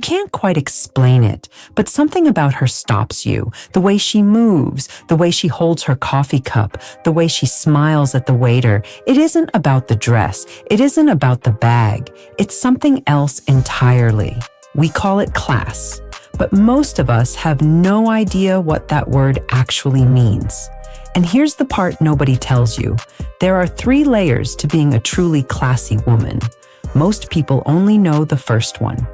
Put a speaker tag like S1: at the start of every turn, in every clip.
S1: can't quite explain it, but something about her stops you. The way she moves, the way she holds her coffee cup, the way she smiles at the waiter. It isn't about the dress. It isn't about the bag. It's something else entirely. We call it class, but most of us have no idea what that word actually means. And here's the part nobody tells you. There are 3 layers to being a truly classy woman. Most people only know the first one,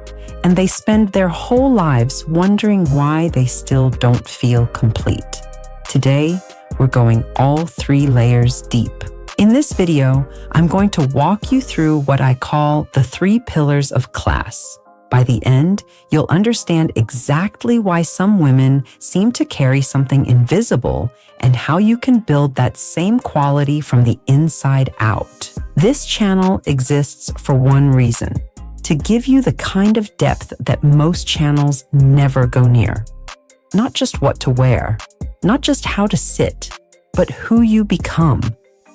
S1: and they spend their whole lives wondering why they still don't feel complete. Today, we're going all 3 layers deep. In this video, I'm going to walk you through what I call the 3 pillars of class. By the end, you'll understand exactly why some women seem to carry something invisible and how you can build that same quality from the inside out. This channel exists for one reason: to give you the kind of depth that most channels never go near. Not just what to wear, not just how to sit, but who you become.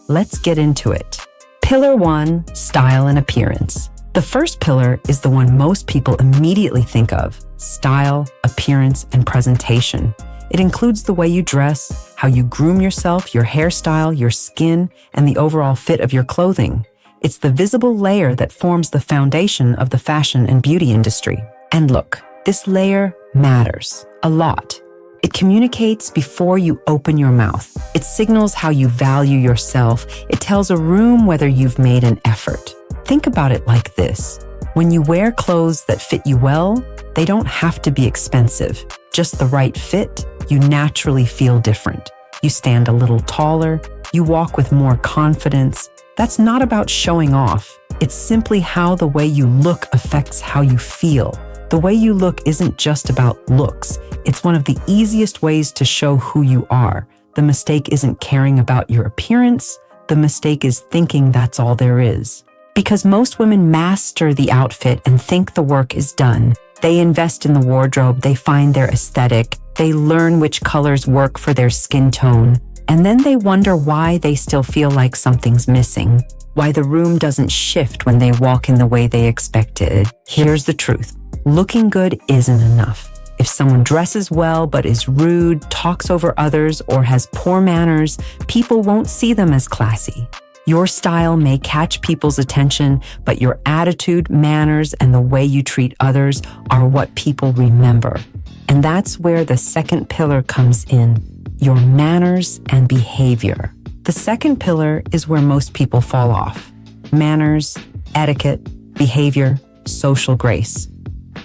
S1: Let's get into it. Pillar 1, style and appearance. The first pillar is the one most people immediately think of: style, appearance, and presentation. It includes the way you dress, how you groom yourself, your hairstyle, your skin, and the overall fit of your clothing. It's the visible layer that forms the foundation of the fashion and beauty industry. And look, this layer matters a lot. It communicates before you open your mouth. It signals how you value yourself. It tells a room whether you've made an effort. Think about it like this. When you wear clothes that fit you well, they don't have to be expensive. Just the right fit, you naturally feel different. You stand a little taller. You walk with more confidence. That's not about showing off. It's simply how the way you look affects how you feel. The way you look isn't just about looks. It's one of the easiest ways to show who you are. The mistake isn't caring about your appearance. The mistake is thinking that's all there is. Because most women master the outfit and think the work is done. They invest in the wardrobe, they find their aesthetic, they learn which colors work for their skin tone, and then they wonder why they still feel like something's missing, why the room doesn't shift when they walk in the way they expected. Here's the truth. Looking good isn't enough. If someone dresses well but is rude, talks over others, or has poor manners, people won't see them as classy. Your style may catch people's attention, but your attitude, manners, and the way you treat others are what people remember. And that's where the second pillar comes in: your manners and behavior. The second pillar is where most people fall off: manners, etiquette, behavior, social grace.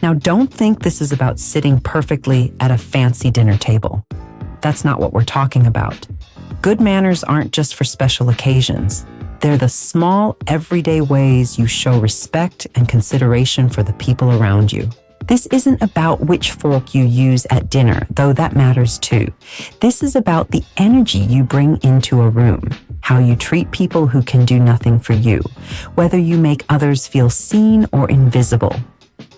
S1: Now, don't think this is about sitting perfectly at a fancy dinner table. That's not what we're talking about. Good manners aren't just for special occasions. They're the small, everyday ways you show respect and consideration for the people around you. This isn't about which fork you use at dinner, though that matters too. This is about the energy you bring into a room, how you treat people who can do nothing for you, whether you make others feel seen or invisible.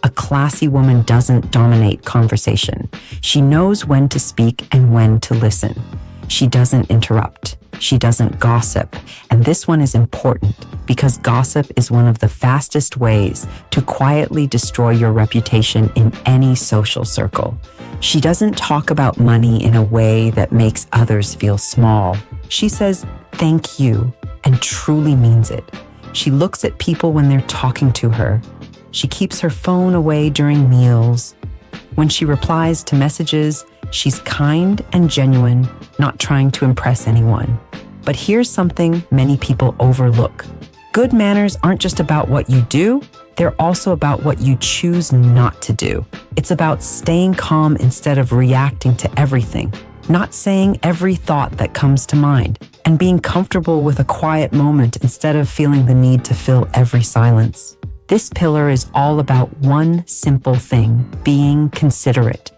S1: A classy woman doesn't dominate conversation. She knows when to speak and when to listen. She doesn't interrupt. She doesn't gossip. And this one is important because gossip is one of the fastest ways to quietly destroy your reputation in any social circle. She doesn't talk about money in a way that makes others feel small. She says, "Thank you," and truly means it. She looks at people when they're talking to her. She keeps her phone away during meals. When she replies to messages, she's kind and genuine, not trying to impress anyone. But here's something many people overlook. Good manners aren't just about what you do, they're also about what you choose not to do. It's about staying calm instead of reacting to everything, not saying every thought that comes to mind, and being comfortable with a quiet moment instead of feeling the need to fill every silence. This pillar is all about one simple thing: being considerate.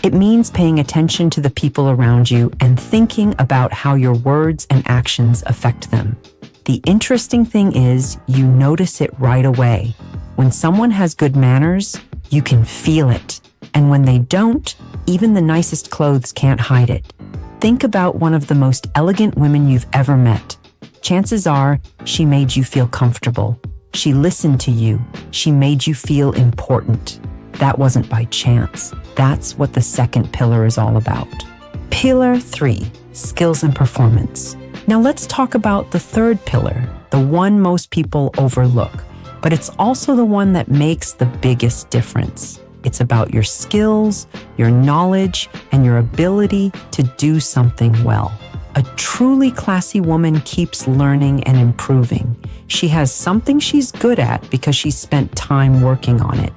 S1: It means paying attention to the people around you and thinking about how your words and actions affect them. The interesting thing is, you notice it right away. When someone has good manners, you can feel it. And when they don't, even the nicest clothes can't hide it. Think about one of the most elegant women you've ever met. Chances are, she made you feel comfortable. She listened to you. She made you feel important. That wasn't by chance. That's what the second pillar is all about. Pillar 3, skills and performance. Now let's talk about the third pillar, the one most people overlook, but it's also the one that makes the biggest difference. It's about your skills, your knowledge, and your ability to do something well. A truly classy woman keeps learning and improving. She has something she's good at because she spent time working on it.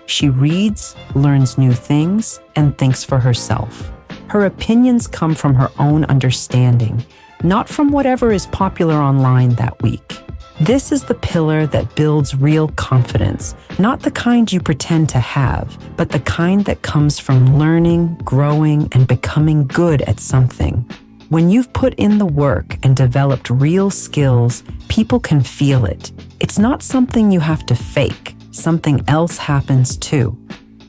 S1: She reads, learns new things, and thinks for herself. Her opinions come from her own understanding, not from whatever is popular online that week. This is the pillar that builds real confidence, not the kind you pretend to have, but the kind that comes from learning, growing, and becoming good at something. When you've put in the work and developed real skills, people can feel it. It's not something you have to fake. Something else happens too.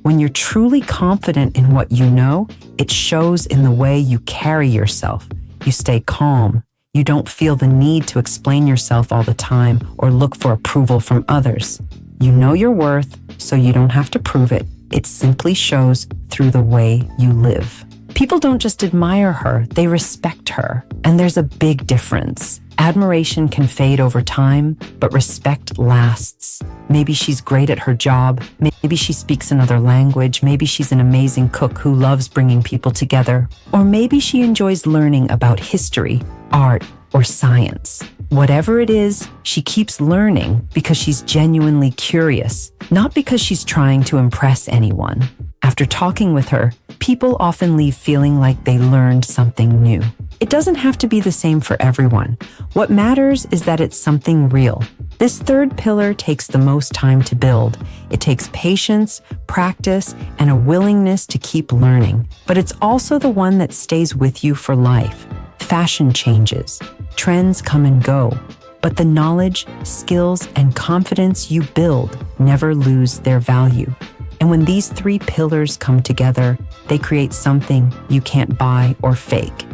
S1: When you're truly confident in what you know, it shows in the way you carry yourself. You stay calm. You don't feel the need to explain yourself all the time or look for approval from others. You know your worth, so you don't have to prove it. It simply shows through the way you live. People don't just admire her, they respect her. And there's a big difference. Admiration can fade over time, but respect lasts. Maybe she's great at her job. Maybe she speaks another language. Maybe she's an amazing cook who loves bringing people together. Or maybe she enjoys learning about history, art, or science. Whatever it is, she keeps learning because she's genuinely curious, not because she's trying to impress anyone. After talking with her, people often leave feeling like they learned something new. It doesn't have to be the same for everyone. What matters is that it's something real. This third pillar takes the most time to build. It takes patience, practice, and a willingness to keep learning. But it's also the one that stays with you for life. Fashion changes. Trends come and go. But the knowledge, skills, and confidence you build never lose their value. And when these three pillars come together, they create something you can't buy or fake.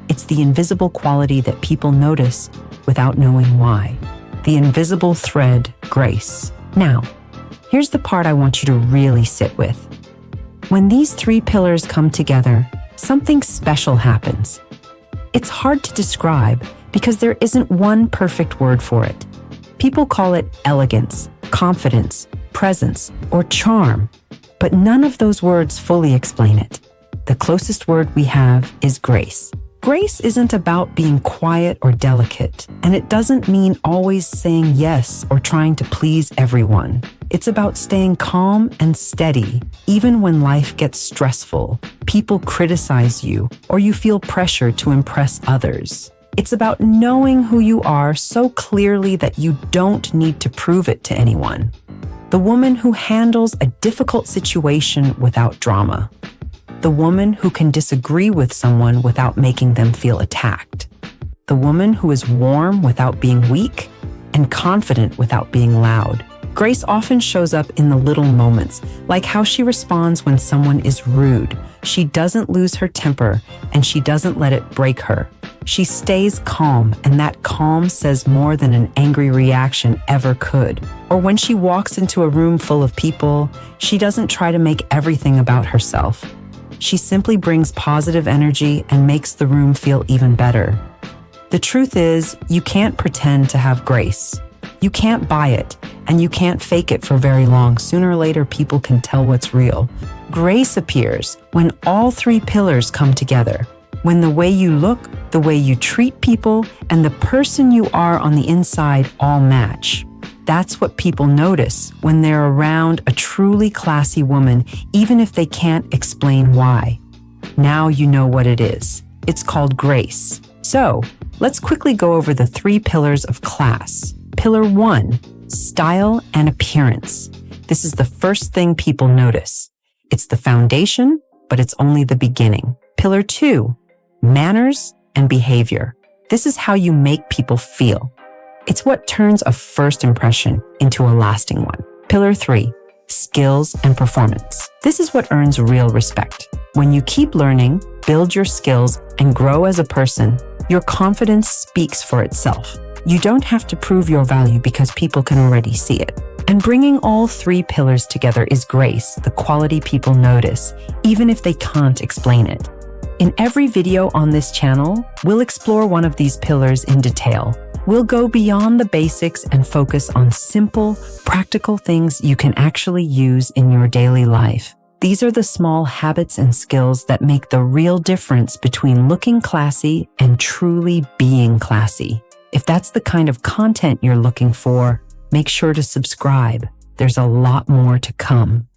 S1: It's the invisible quality that people notice without knowing why. The invisible thread, grace. Now, here's the part I want you to really sit with. When these three pillars come together, something special happens. It's hard to describe because there isn't one perfect word for it. People call it elegance, confidence, presence, or charm, but none of those words fully explain it. The closest word we have is grace. Grace isn't about being quiet or delicate, and it doesn't mean always saying yes or trying to please everyone. It's about staying calm and steady, even when life gets stressful, people criticize you, or you feel pressure to impress others. It's about knowing who you are so clearly that you don't need to prove it to anyone. The woman who handles a difficult situation without drama. The woman who can disagree with someone without making them feel attacked. The woman who is warm without being weak and confident without being loud. Grace often shows up in the little moments, like how she responds when someone is rude. She doesn't lose her temper, and she doesn't let it break her. She stays calm, and that calm says more than an angry reaction ever could. Or when she walks into a room full of people, she doesn't try to make everything about herself. She simply brings positive energy and makes the room feel even better. The truth is, you can't pretend to have grace. You can't buy it, and you can't fake it for very long. Sooner or later, people can tell what's real. Grace appears when all three pillars come together. When the way you look, the way you treat people, and the person you are on the inside all match. That's what people notice when they're around a truly classy woman, even if they can't explain why. Now you know what it is. It's called grace. So, let's quickly go over the three pillars of class. Pillar 1, style and appearance. This is the first thing people notice. It's the foundation, but it's only the beginning. Pillar 2, manners and behavior. This is how you make people feel. It's what turns a first impression into a lasting one. Pillar 3, skills and performance. This is what earns real respect. When you keep learning, build your skills, and grow as a person, your confidence speaks for itself. You don't have to prove your value because people can already see it. And bringing all three pillars together is grace, the quality people notice, even if they can't explain it. In every video on this channel, we'll explore one of these pillars in detail. We'll go beyond the basics and focus on simple, practical things you can actually use in your daily life. These are the small habits and skills that make the real difference between looking classy and truly being classy. If that's the kind of content you're looking for, make sure to subscribe. There's a lot more to come.